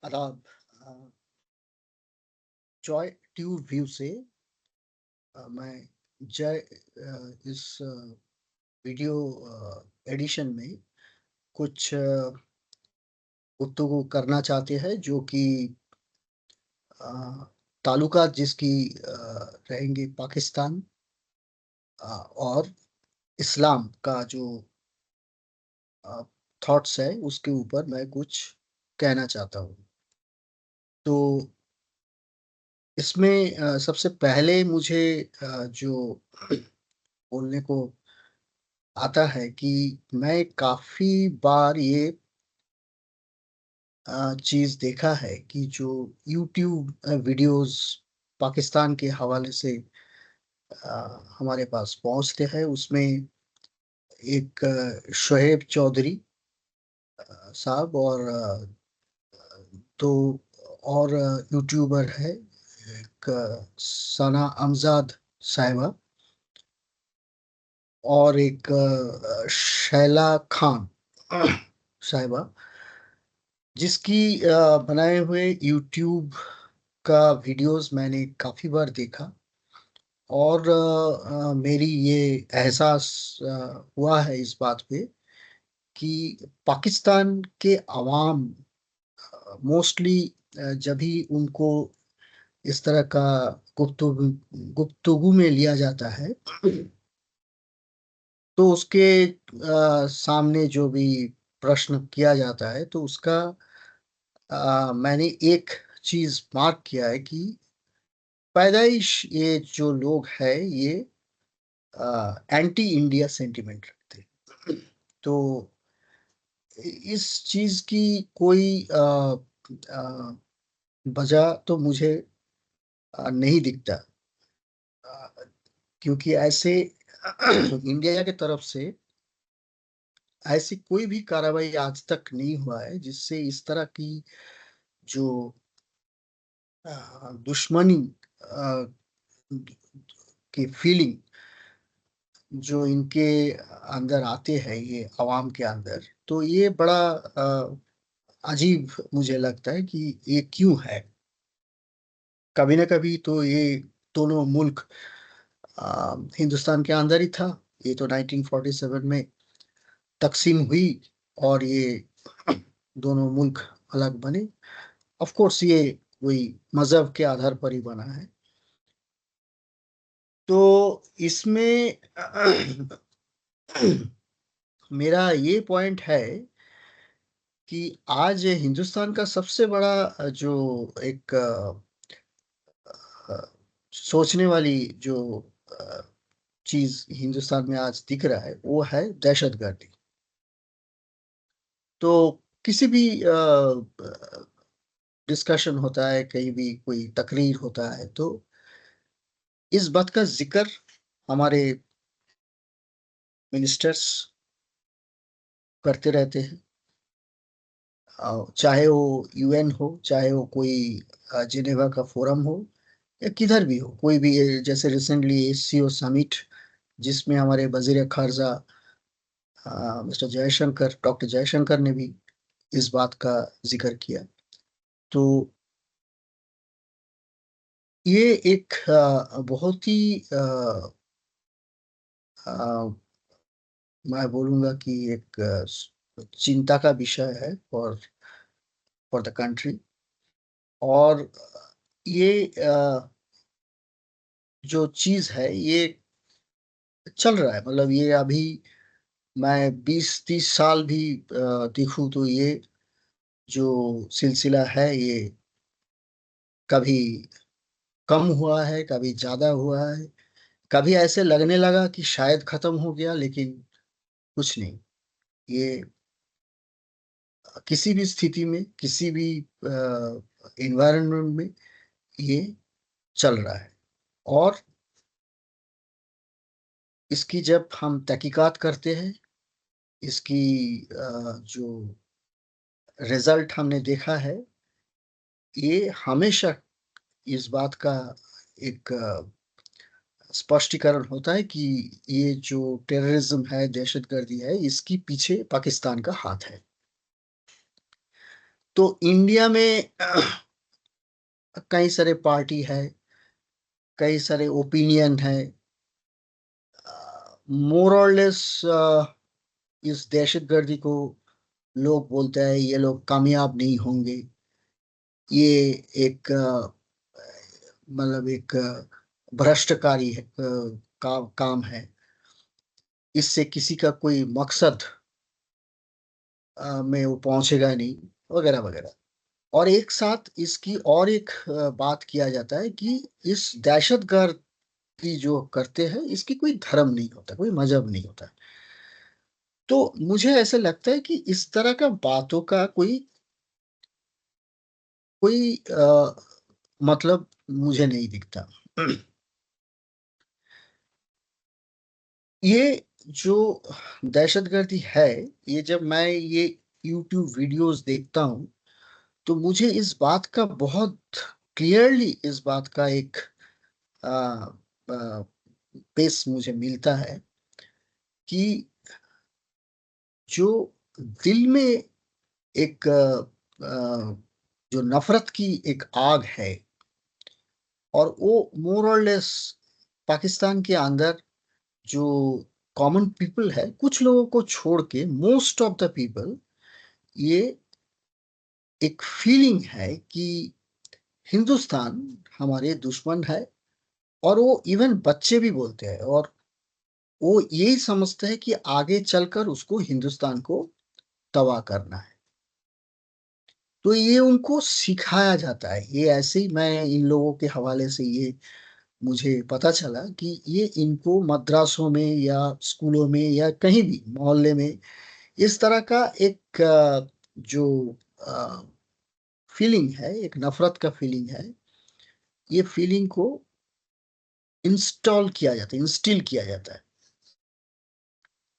आदाब। Joy tube view से मैं जय इस वीडियो एडिशन में कुछ गुफ्तगू करना चाहते हैं जो कि अ, ताल्लुकात जिसकी रहेंगे पाकिस्तान और इस्लाम का जो थॉट्स है उसके ऊपर मैं कुछ कहना चाहता हूँ। तो इसमें सबसे पहले मुझे जो बोलने को आता है कि मैं काफ़ी बार ये चीज़ देखा है कि जो यूट्यूब वीडियोज़ पाकिस्तान के हवाले से हमारे पास पहुँचते हैं, उसमें एक शोएब चौधरी साहब और 2 और यूट्यूबर है, एक सना अमज़ाद साहिबा और एक शैला खान साहिबा। जिसकी बनाए हुए यूट्यूब का वीडियोज़ मैंने काफ़ी बार देखा और मेरी ये एहसास हुआ है इस बात पे कि पाकिस्तान के अवाम मोस्टली जब भी उनको इस तरह का गुफ्तगू गुफ्तगू में लिया जाता है, तो उसके सामने जो भी प्रश्न किया जाता है, तो उसका मैंने एक चीज़ मार्क किया है कि पैदाइश ये जो लोग हैं ये एंटी इंडिया सेंटिमेंट रखते हैं। तो इस चीज़ की कोई अ, वजह तो मुझे नहीं दिखता, अ, क्योंकि ऐसे इंडिया की तरफ से ऐसी कोई भी कार्रवाई आज तक नहीं हुआ है जिससे इस तरह की जो दुश्मनी अ, की फीलिंग जो इनके अंदर आते हैं ये अवाम के अंदर, तो ये बड़ा अजीब मुझे लगता है कि ये क्यों है? कभी न कभी तो ये दोनों मुल्क हिंदुस्तान के अंदर ही था। ये तो 1947 में तक़सीम हुई और ये दोनों मुल्क अलग बने। ऑफ़ कोर्स ये कोई मज़हब के आधार पर ही बना है। तो इसमें मेरा ये पॉइंट है कि आज हिंदुस्तान का सबसे बड़ा जो एक अ, सोचने वाली जो अ, चीज़ हिंदुस्तान में आज दिख रहा है, वो है दहशतगर्दी। तो किसी भी डिस्कशन होता है, कहीं भी कोई तकरीर होता है, तो इस बात का ज़िक्र हमारे मिनिस्टर्स करते रहते हैं। चाहे वो यूएन हो, चाहे वो कोई जिनेवा का फोरम हो या किधर भी हो, कोई भी जैसे रिसेंटली एससीओ समिट जिसमें हमारे वज़ीर ख़ारजा मिस्टर जयशंकर डॉक्टर जयशंकर ने भी इस बात का ज़िक्र किया। तो ये एक बहुत ही अ, मैं बोलूँगा कि एक चिंता का विषय है फॉर द कंट्री और ये जो चीज़ है ये चल रहा है, मतलब ये अभी मैं 20-30 साल भी देखूँ तो ये जो सिलसिला है ये कभी कम हुआ है, कभी ज़्यादा हुआ है, कभी ऐसे लगने लगा कि शायद खत्म हो गया लेकिन कुछ नहीं। ये किसी भी स्थिति में, किसी भी एनवायरनमेंट में ये चल रहा है और इसकी जब हम तहकीकात करते हैं, इसकी जो रिज़ल्ट हमने देखा है, ये हमेशा इस बात का एक स्पष्टीकरण होता है कि ये जो टेररिज़्म है, दहशतगर्दी है, इसके पीछे पाकिस्तान का हाथ है। तो इंडिया में कई सारे पार्टी है, कई सारे ओपिनियन है। मोर और लेस इस दहशतगर्दी को लोग बोलते हैं ये लोग कामयाब नहीं होंगे। ये एक मतलब एक भ्रष्टकारी है, काम है। इससे किसी का कोई मकसद में वो पहुंचेगा नहीं, वगैरह वगैरह। और एक साथ इसकी और एक बात किया जाता है कि इस दहशतगर्दी जो करते हैं इसकी कोई धर्म नहीं होता, कोई मजहब नहीं होता। तो मुझे ऐसा लगता है कि इस तरह का बातों का कोई कोई मतलब मुझे नहीं दिखता। ये जो दहशतगर्दी है, ये जब मैं ये यूट्यूब वीडियोस देखता हूँ, तो मुझे इस बात का बहुत क्लियरली इस बात का एक आ, आ, पेस मुझे मिलता है कि जो दिल में एक जो नफरत की एक आग है, और वो मोर और लेस पाकिस्तान के अंदर जो कॉमन पीपल है, कुछ लोगों को छोड़ के मोस्ट ऑफ द पीपल, ये एक फीलिंग है कि हिंदुस्तान हमारे दुश्मन है। और वो इवन बच्चे भी बोलते हैं, और वो यही समझते हैं कि आगे चलकर उसको हिंदुस्तान को तबाह करना है। तो ये उनको सिखाया जाता है। ये ऐसे ही मैं इन लोगों के हवाले से ये मुझे पता चला कि ये इनको मद्रासों में या स्कूलों में या कहीं भी मोहल्ले में इस तरह का एक जो फीलिंग है, एक नफरत का फीलिंग है, ये फीलिंग को इंस्टॉल किया जाता है, इंस्टिल किया जाता है।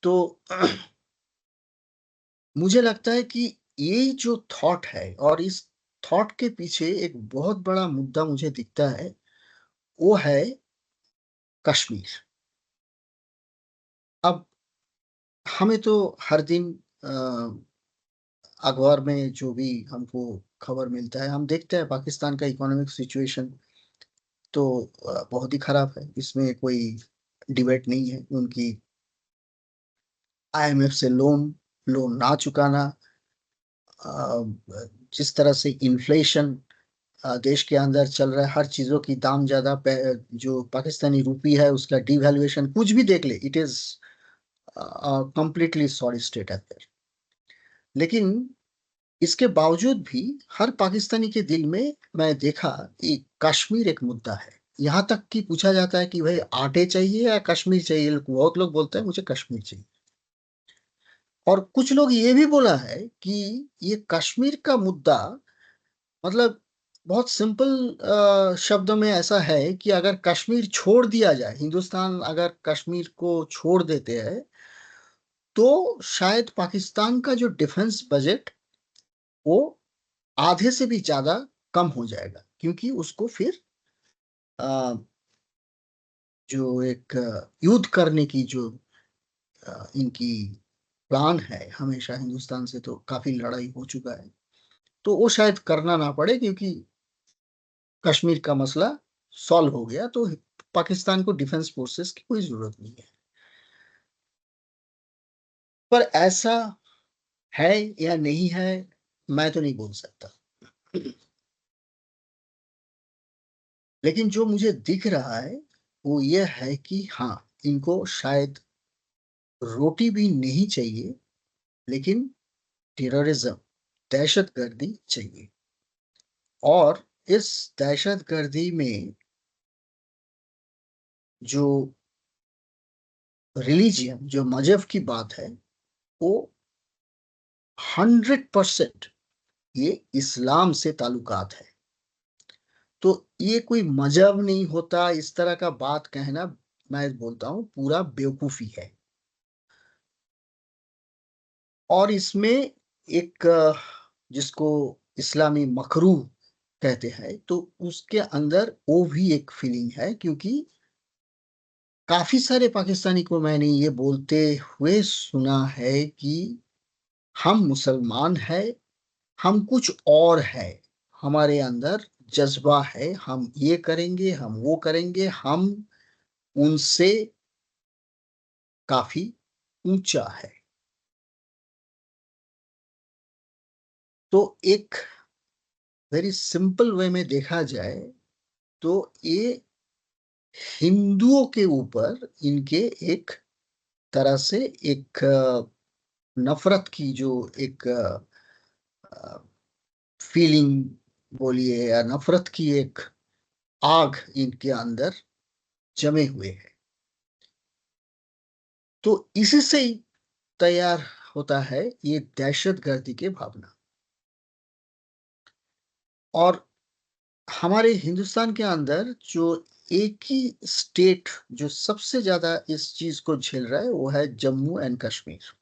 तो मुझे लगता है कि ये जो थॉट है, और इस थॉट के पीछे एक बहुत बड़ा मुद्दा मुझे दिखता है, वो है कश्मीर। अब हमें तो हर दिन अखबार में जो भी हमको खबर मिलता है, हम देखते हैं पाकिस्तान का इकोनॉमिक सिचुएशन तो बहुत ही खराब है, इसमें कोई डिबेट नहीं है। उनकी आईएमएफ से लोन लोन ना चुकाना, जिस तरह से इन्फ्लेशन देश के अंदर चल रहा है, हर चीजों की दाम ज्यादा, जो पाकिस्तानी रुपी है उसका डिवैल्यूएशन, कुछ भी देख ले, it is completely sorry state है there। लेकिन इसके बावजूद भी हर पाकिस्तानी के दिल में मैं देखा कि कश्मीर एक मुद्दा है। यहाँ तक कि पूछा जाता है कि भाई आटे चाहिए या कश्मीर चाहिए, बहुत लोग बोलते हैं मुझे कश्मीर चाहिए। और कुछ लोग ये भी बोला है कि ये कश्मीर का मुद्दा मतलब बहुत सिंपल शब्दों में ऐसा है कि अगर कश्मीर छोड़ दिया जाए, हिंदुस्तान अगर कश्मीर को छोड़ देते हैं, तो शायद पाकिस्तान का जो डिफेंस बजट वो आधे से भी ज्यादा कम हो जाएगा, क्योंकि उसको फिर अ, जो एक युद्ध करने की जो इनकी प्लान है, हमेशा हिंदुस्तान से तो काफी लड़ाई हो चुका है, तो वो शायद करना ना पड़े, क्योंकि कश्मीर का मसला सॉल्व हो गया, तो पाकिस्तान को डिफेंस फोर्सेस की कोई जरूरत नहीं है। पर ऐसा है या नहीं है, मैं तो नहीं बोल सकता। लेकिन जो मुझे दिख रहा है वो ये है कि हाँ, इनको शायद रोटी भी नहीं चाहिए, लेकिन टेररिज्म, दहशतगर्दी चाहिए। और इस दहशतगर्दी में जो रिलीजियन, जो मजहब की बात है, वो 100% ये इस्लाम से ताल्लुकात है। तो ये कोई मजहब नहीं होता, इस तरह का बात कहना, मैं बोलता हूँ पूरा बेवकूफी है। और इसमें एक जिसको इस्लामी मकरूह कहते हैं, तो उसके अंदर वो भी एक फीलिंग है, क्योंकि काफी सारे पाकिस्तानी को मैंने ये बोलते हुए सुना है कि हम मुसलमान हैं, हम कुछ और है, हमारे अंदर जज़्बा है, हम ये करेंगे, हम वो करेंगे, हम उनसे काफ़ी ऊँचा है। तो एक वेरी सिंपल वे में देखा जाए, तो ये हिंदुओं के ऊपर इनके एक तरह से एक नफ़रत की जो एक फीलिंग बोलिए या नफ़रत की एक आग इनके अंदर जमे हुए हैं। तो इसी से ही तैयार होता है ये दहशतगर्दी की भावना। और हमारे हिंदुस्तान के अंदर जो एक ही स्टेट जो सबसे ज़्यादा इस चीज़ को झेल रहा है, वो है जम्मू एंड कश्मीर।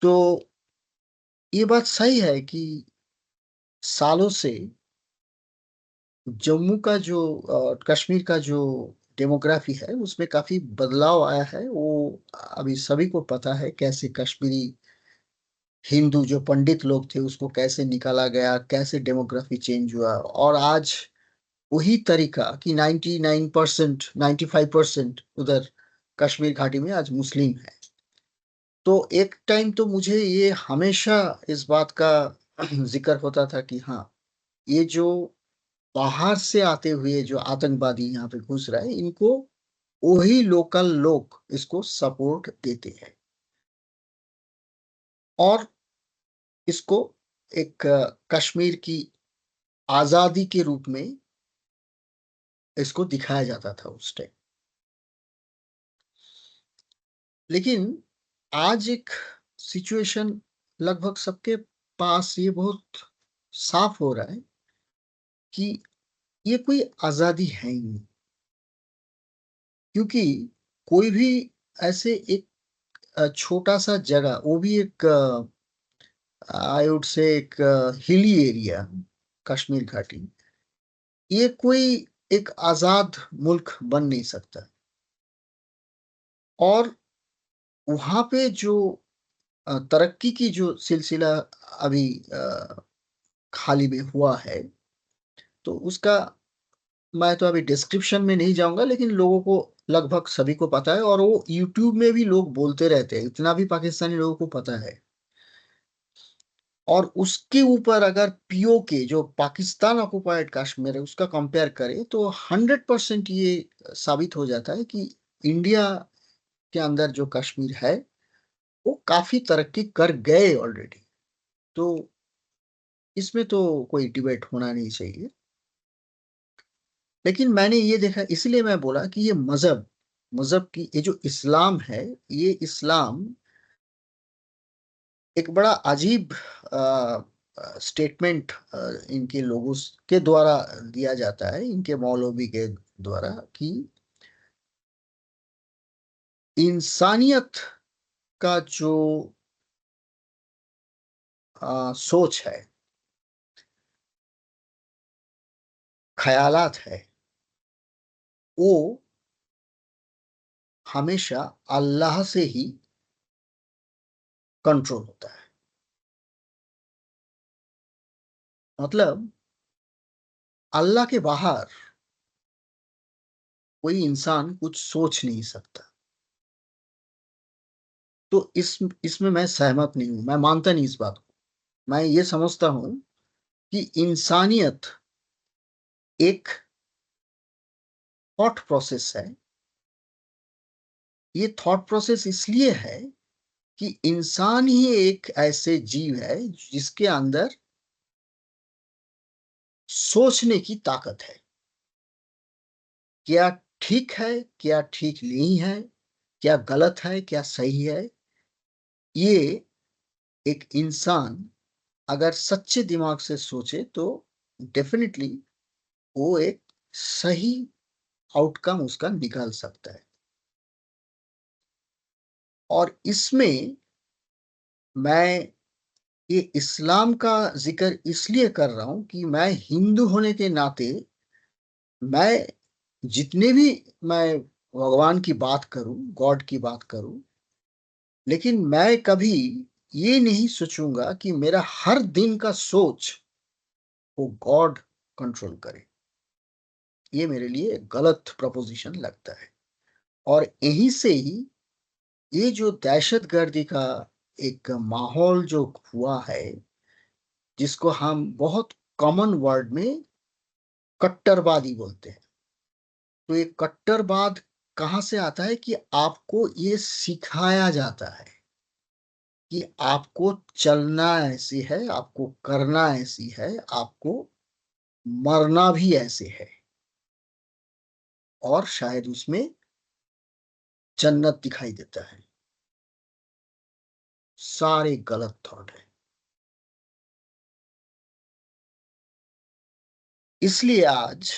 तो ये बात सही है कि सालों से जम्मू का जो कश्मीर का जो डेमोग्राफी है, उसमें काफ़ी बदलाव आया है। वो अभी सभी को पता है कैसे कश्मीरी हिंदू जो पंडित लोग थे, उसको कैसे निकाला गया, कैसे डेमोग्राफी चेंज हुआ और आज वही तरीका कि 99% 95% उधर कश्मीर घाटी में आज मुस्लिम है। तो एक टाइम तो मुझे ये हमेशा इस बात का ज़िक्र होता था कि हाँ, ये जो बाहर से आते हुए जो आतंकवादी यहाँ पे घुस रहा है, इनको वही लोकल लोग इसको सपोर्ट देते हैं और इसको एक कश्मीर की आज़ादी के रूप में इसको दिखाया जाता था उस टाइम। लेकिन आज एक सिचुएशन लगभग सबके पास ये बहुत साफ हो रहा है कि ये कोई आज़ादी है ही नहीं। क्योंकि कोई भी ऐसे एक छोटा-सा जगह, वो भी एक आई वुड से एक हिली एरिया, कश्मीर घाटी, ये कोई एक आज़ाद मुल्क बन नहीं सकता। और वहाँ पे जो तरक्की की जो सिलसिला अभी हाल ही में हुआ है, तो उसका मैं तो अभी डिस्क्रिप्शन में नहीं जाऊँगा, लेकिन लोगों को लगभग सभी को पता है और वो यूट्यूब में भी लोग बोलते रहते हैं, इतना भी पाकिस्तानी लोगों को पता है। और उसके ऊपर अगर पीओके जो पाकिस्तान ऑक्युपाइड कश्मीर है, उसका कंपेयर करें तो 100% ये साबित हो जाता है कि इंडिया के अंदर जो कश्मीर है, वो काफ़ी तरक्की कर गए ऑलरेडी। तो इसमें तो कोई डिबेट होना नहीं चाहिए। लेकिन मैंने ये देखा, इसलिए मैं बोला कि ये मज़हब की ये जो इस्लाम है, ये इस्लाम एक बड़ा अजीब अ स्टेटमेंट इनके लोगों के द्वारा दिया जाता है, इनके मौलवी के द्वारा कि इंसानियत का जो सोच है, ख़यालात है, वो हमेशा अल्लाह से ही कंट्रोल होता है। मतलब अल्लाह के बाहर कोई इंसान कुछ सोच नहीं सकता। तो इसमें मैं सहमत नहीं हूँ, मैं मानता नहीं इस बात को। मैं ये समझता हूँ कि इंसानियत एक थॉट प्रोसेस है। ये थॉट प्रोसेस इसलिए है कि इंसान ही एक ऐसे जीव है जिसके अंदर सोचने की ताकत है। क्या ठीक है, क्या ठीक नहीं है, क्या गलत है, क्या सही है, ये एक इंसान अगर सच्चे दिमाग से सोचे तो डेफ़िनिटली वो एक सही आउटकम उसका निकाल सकता है। और इसमें मैं ये इस्लाम का ज़िक्र इसलिए कर रहा हूँ कि मैं हिंदू होने के नाते मैं जितने भी मैं भगवान की बात करूँ, गॉड की बात करूँ, लेकिन मैं कभी ये नहीं सोचूंगा कि मेरा हर दिन का सोच वो गॉड कंट्रोल करे। ये मेरे लिए गलत प्रपोजिशन लगता है। और यहीं से ही ये जो दहशतगर्दी का एक माहौल जो हुआ है, जिसको हम बहुत कॉमन वर्ड में कट्टरवादी बोलते हैं। तो ये कट्टरवाद कहाँ से आता है कि आपको ये सिखाया जाता है कि आपको चलना ऐसे है, आपको करना ऐसी है, आपको मरना भी ऐसे है, और शायद उसमें जन्नत दिखाई देता है। सारे गलत थॉट है। इसलिए आज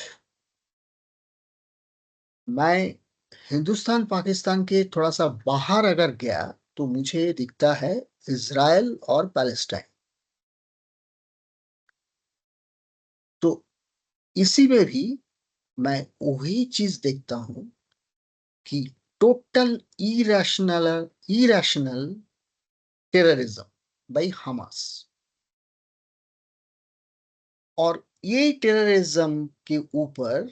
मैं हिंदुस्तान पाकिस्तान के थोड़ा सा बाहर अगर गया तो मुझे दिखता है इज़राइल और पैलेस्टाइन। तो इसी में भी मैं वही चीज देखता हूं कि total irrational terrorism by Hamas. और ये टेररिज्म के ऊपर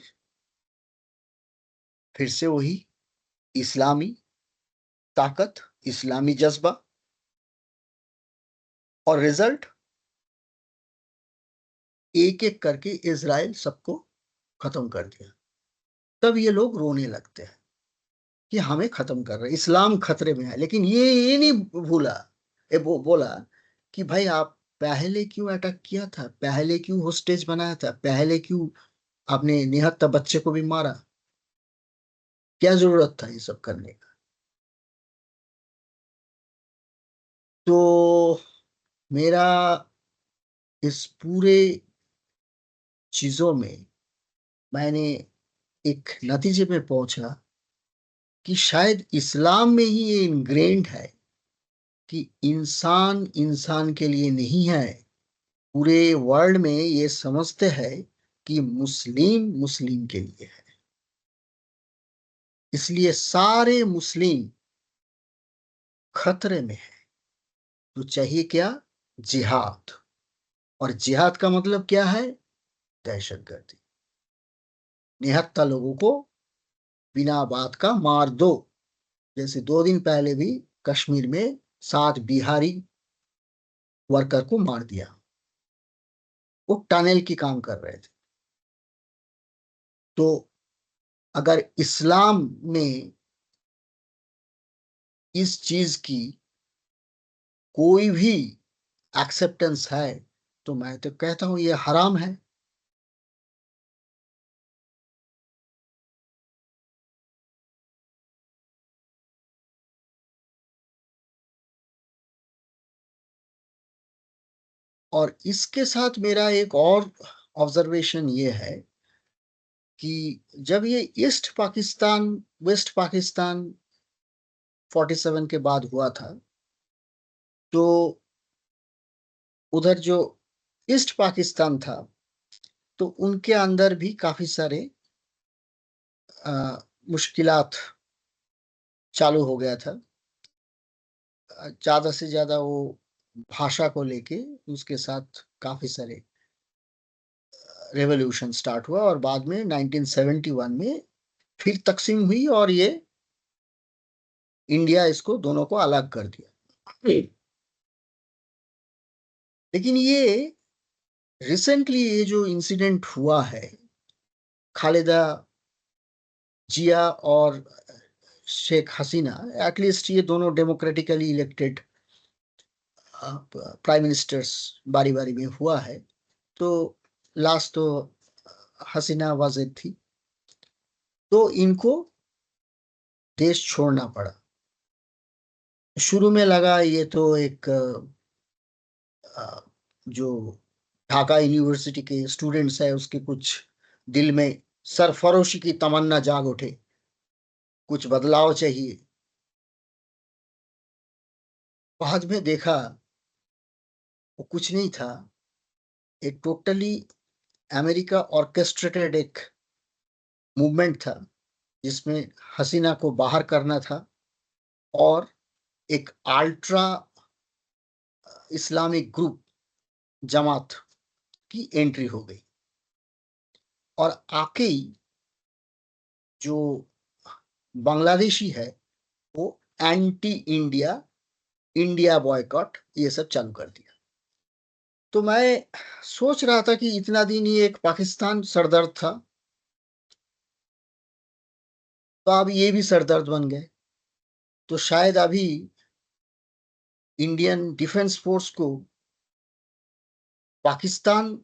फिर से वही इस्लामी ताकत, इस्लामी जज्बा, और रिजल्ट एक एक करके इज़राइल सबको खत्म कर दिया। तब ये लोग रोने लगते हैं कि हमें खत्म कर रहे हैं, इस्लाम खतरे में है। लेकिन ये नहीं भूला, ये बोला कि भाई आप पहले क्यों अटैक किया था, पहले क्यों होस्टेज बनाया था, पहले क्यों आपने निहत्था बच्चे को भी मारा, क्या जरूरत था ये सब करने का। तो मेरा इस पूरे चीजों में मैंने एक नतीजे में पहुंचा कि शायद इस्लाम में ही ये इनग्रेन्ड है कि इंसान इंसान के लिए नहीं है। पूरे वर्ल्ड में ये समझते हैं कि मुस्लिम मुस्लिम के लिए है। इसलिए सारे मुस्लिम खतरे में है। तो चाहिए क्या? जिहाद। और जिहाद का मतलब क्या है? दहशतगर्दी। निहत्था लोगों को बिना बात का मार दो। जैसे 2 दिन पहले भी कश्मीर में 7 बिहारी वर्कर को मार दिया। वो टनल की काम कर रहे थे। तो अगर इस्लाम में इस चीज की कोई भी एक्सेप्टेंस है तो मैं तो कहता हूं ये हराम है। और इसके साथ मेरा एक और ऑब्जर्वेशन ये है कि जब ये ईस्ट पाकिस्तान वेस्ट पाकिस्तान 47 के बाद हुआ था, तो उधर जो ईस्ट पाकिस्तान था तो उनके अंदर भी काफी सारे मुश्किलात चालू हो गया था। ज्यादा से ज्यादा वो भाषा को लेके उसके साथ काफी सारे रेवोल्यूशन स्टार्ट हुआ, और बाद में 1971 में फिर तकसीम हुई और ये इंडिया इसको दोनों को अलग कर दिया। लेकिन ये रिसेंटली ये जो इंसिडेंट हुआ है, खालिदा जिया और शेख हसीना, एटलीस्ट ये दोनों डेमोक्रेटिकली इलेक्टेड प्राइम मिनिस्टर्स बारी बारी में हुआ है। तो लास्ट तो हसीना वाजेद थी, तो इनको देश छोड़ना पड़ा। शुरू में लगा ये तो एक जो ढाका यूनिवर्सिटी के स्टूडेंट्स है उसके कुछ दिल में सरफरोशी की तमन्ना जाग उठे, कुछ बदलाव चाहिए। बाद में देखा वो कुछ नहीं था। एक टोटली अमेरिका ऑर्केस्ट्रेटेड एक मूवमेंट था जिसमें हसीना को बाहर करना था, और एक अल्ट्रा इस्लामिक ग्रुप जमात की एंट्री हो गई और आके ही जो बांग्लादेशी है वो एंटी इंडिया, इंडिया बॉयकॉट ये सब चालू कर दिया। तो मैं सोच रहा था कि इतना दिन ये एक पाकिस्तान सरदर्द था, तो अब ये भी सरदर्द बन गए। तो शायद अभी इंडियन डिफेंस फोर्स को पाकिस्तान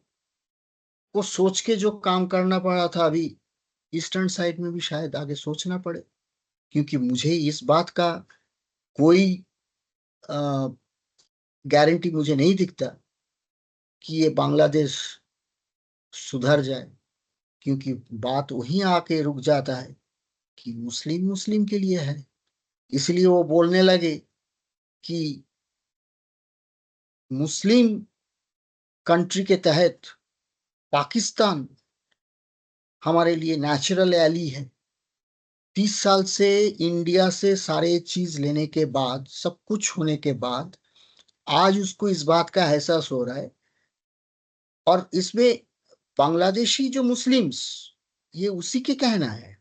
को सोच के जो काम करना पड़ा था, अभी ईस्टर्न साइड में भी शायद आगे सोचना पड़े, क्योंकि मुझे इस बात का कोई गारंटी मुझे नहीं दिखता कि ये बांग्लादेश सुधर जाए, क्योंकि बात वहीं आके रुक जाता है कि मुस्लिम मुस्लिम के लिए है। इसलिए वो बोलने लगे कि मुस्लिम कंट्री के तहत पाकिस्तान हमारे लिए नेचुरल एली है। 30 साल से इंडिया से सारे चीज लेने के बाद, सब कुछ होने के बाद आज उसको इस बात का एहसास हो रहा है। और इसमें बांग्लादेशी जो मुस्लिम्स, ये उसी के कहना है।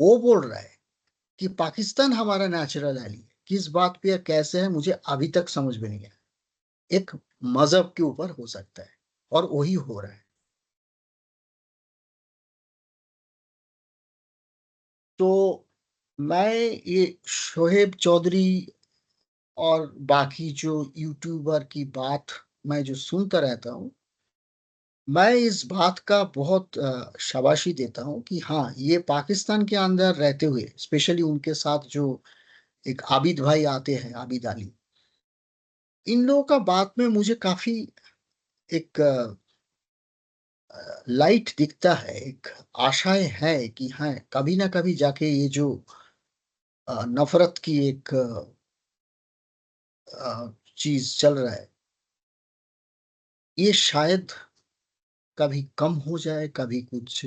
वो बोल रहा है कि पाकिस्तान हमारा नेचुरल एली है। किस बात पे या कैसे है मुझे अभी तक समझ में नहीं आया। एक मजहब के ऊपर हो सकता है और वही हो रहा है। तो मैं ये शोहेब चौधरी और बाकी जो यूट्यूबर की बात मैं जो सुनता रहता हूँ, मैं इस बात का बहुत शाबाशी देता हूँ कि हाँ, ये पाकिस्तान के अंदर रहते हुए, स्पेशली उनके साथ जो एक आबिद भाई आते हैं, आबिद अली, इन लोगों का बात में मुझे काफी एक लाइट दिखता है, एक आशाएं है कि हाँ, कभी ना कभी जाके ये जो नफरत की एक चीज चल रहा है, ये शायद कभी कम हो जाए, कभी कुछ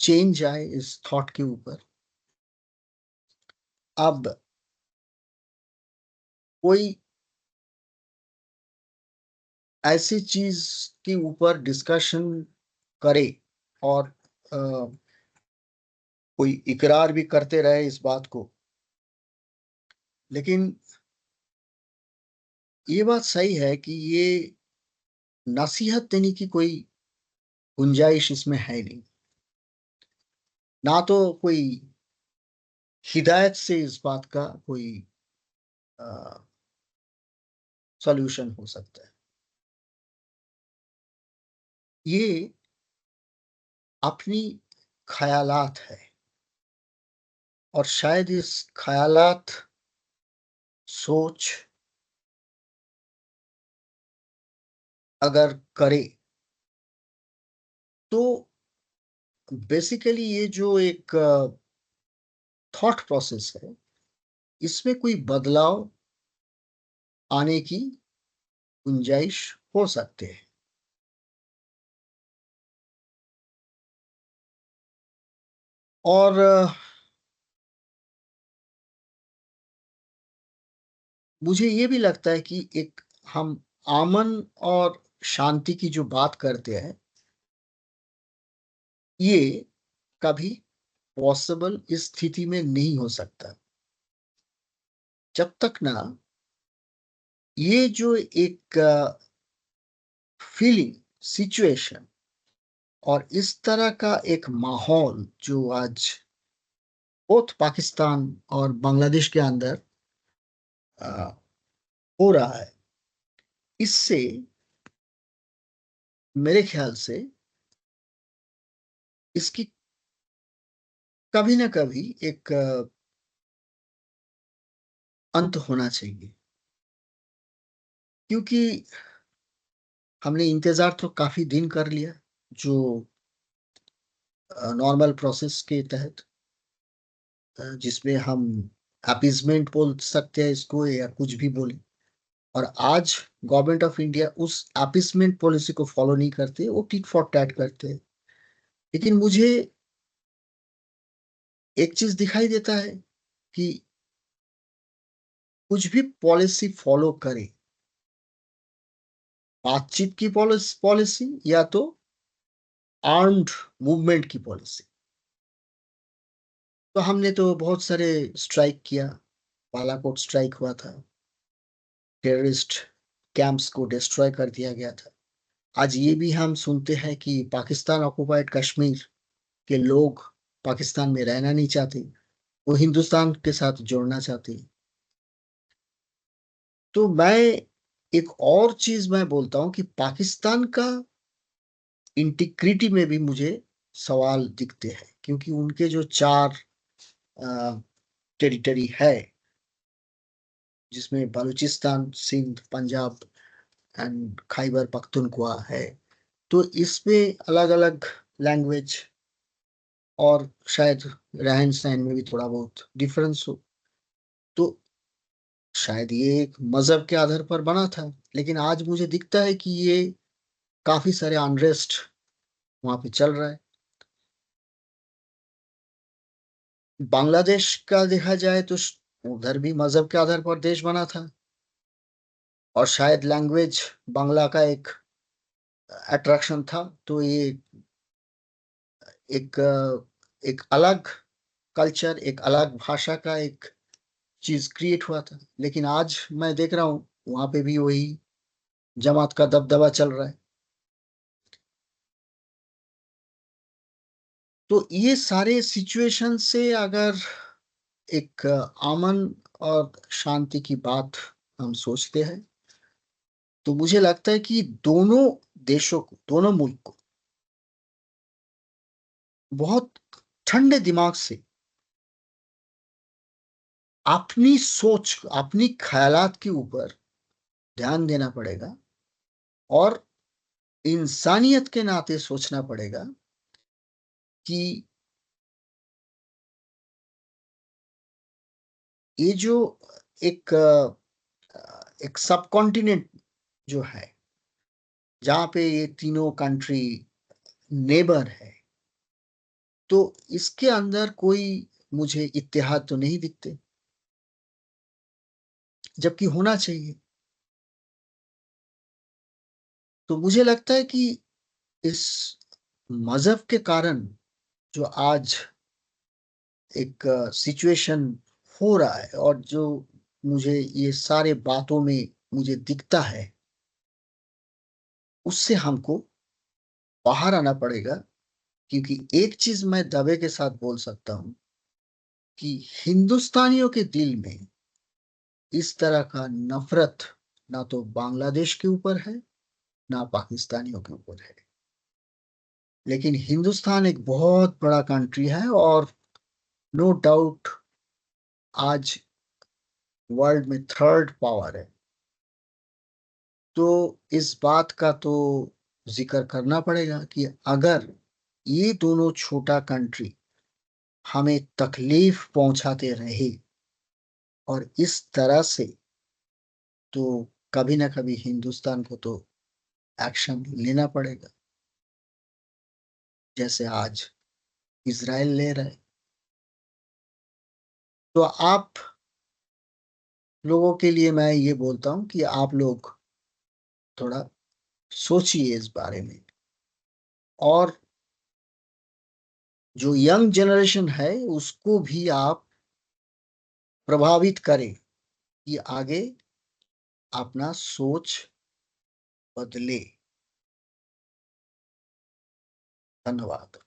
चेंज आए इस थॉट के ऊपर। अब कोई ऐसी चीज के ऊपर डिस्कशन करे और कोई इकरार भी करते रहे इस बात को, लेकिन ये बात सही है कि ये नसीहत देने की कोई गुंजाइश इसमें है नहीं। ना तो कोई हिदायत से इस बात का कोई सॉल्यूशन हो सकता है। ये अपनी ख्यालात है, और शायद इस ख्यालात, सोच अगर करे तो बेसिकली ये जो एक थॉट प्रोसेस है, इसमें कोई बदलाव आने की गुंजाइश हो सकते हैं। और मुझे ये भी लगता है कि एक हम अमन और शांति की जो बात करते हैं, ये कभी पॉसिबल इस स्थिति में नहीं हो सकता जब तक ना ये जो एक फीलिंग, सिचुएशन और इस तरह का एक माहौल जो आज बोथ पाकिस्तान और बांग्लादेश के अंदर अ, हो रहा है, इससे मेरे ख्याल से इसकी कभी ना कभी एक अंत होना चाहिए। क्योंकि हमने इंतजार तो काफी दिन कर लिया, जो नॉर्मल प्रोसेस के तहत, जिसमें हम अपीजमेंट बोल सकते हैं इसको या कुछ भी बोले। और आज गवर्नमेंट ऑफ इंडिया उस अपीसमेंट पॉलिसी को फॉलो नहीं करते, वो टिट फॉर टैट करते हैं। लेकिन मुझे एक चीज दिखाई देता है कि कुछ भी पॉलिसी फॉलो करे, बातचीत की पॉलिसी या तो आर्म्ड मूवमेंट की पॉलिसी। तो हमने तो बहुत सारे स्ट्राइक किया, बालाकोट स्ट्राइक हुआ था, टेररिस्ट कैंप्स को डिस्ट्रॉय कर दिया गया था। आज ये भी हम सुनते हैं कि पाकिस्तान ऑक्युपाइड कश्मीर के लोग पाकिस्तान में रहना नहीं चाहते, वो हिंदुस्तान के साथ जोड़ना चाहते हैं। तो मैं एक और चीज मैं बोलता हूं कि पाकिस्तान का इंटीग्रिटी में भी मुझे सवाल दिखते हैं, क्योंकि उनके जो 4 टेरिटरी है, जिसमें बलूचिस्तान, सिंध, पंजाब एंड खैबर पख्तूनख्वा है, तो इसमें अलग अलग लैंग्वेज और शायद रहन सहन में भी थोड़ा बहुत डिफरेंस हो। तो शायद ये एक मजहब के आधार पर बना था, लेकिन आज मुझे दिखता है कि ये काफी सारे अनरेस्ट वहां पे चल रहा है। बांग्लादेश का देखा जाए तो उधर भी मजहब के आधार पर देश बना था, और शायद लैंग्वेज बांग्ला का एक अट्रैक्शन था। तो ये एक एक अलग कल्चर, एक अलग भाषा का एक चीज क्रिएट हुआ था। लेकिन आज मैं देख रहा हूँ वहां पे भी वही जमात का दबदबा चल रहा है। तो ये सारे सिचुएशन से अगर एक अमन और शांति की बात हम सोचते हैं, तो मुझे लगता है कि दोनों देशों को, दोनों मुल्क को बहुत ठंडे दिमाग से अपनी सोच, अपनी ख्यालात के ऊपर ध्यान देना पड़ेगा, और इंसानियत के नाते सोचना पड़ेगा कि ये जो एक सब कॉन्टिनेंट जो है, जहाँ पे ये तीनों कंट्री नेबर है, तो इसके अंदर कोई मुझे इत्तेहाद तो नहीं दिखते, जबकि होना चाहिए। तो मुझे लगता है कि इस मजहब के कारण जो आज एक सिचुएशन हो रहा है, और जो मुझे ये सारे बातों में मुझे दिखता है, उससे हमको बाहर आना पड़ेगा। क्योंकि एक चीज मैं दावे के साथ बोल सकता हूं कि हिंदुस्तानियों के दिल में इस तरह का नफरत ना तो बांग्लादेश के ऊपर है, ना पाकिस्तानियों के ऊपर है। लेकिन हिंदुस्तान एक बहुत बड़ा कंट्री है, और नो डाउट आज वर्ल्ड में 3rd पावर है। तो इस बात का तो जिक्र करना पड़ेगा कि अगर ये दोनों छोटा कंट्री हमें तकलीफ पहुंचाते रहे और इस तरह से, तो कभी ना कभी हिंदुस्तान को तो एक्शन लेना पड़ेगा, जैसे आज इजराइल ले रहा है। तो आप लोगों के लिए मैं ये बोलता हूं कि आप लोग थोड़ा सोचिए इस बारे में, और जो यंग जनरेशन है उसको भी आप प्रभावित करें कि आगे अपना सोच बदले। धन्यवाद।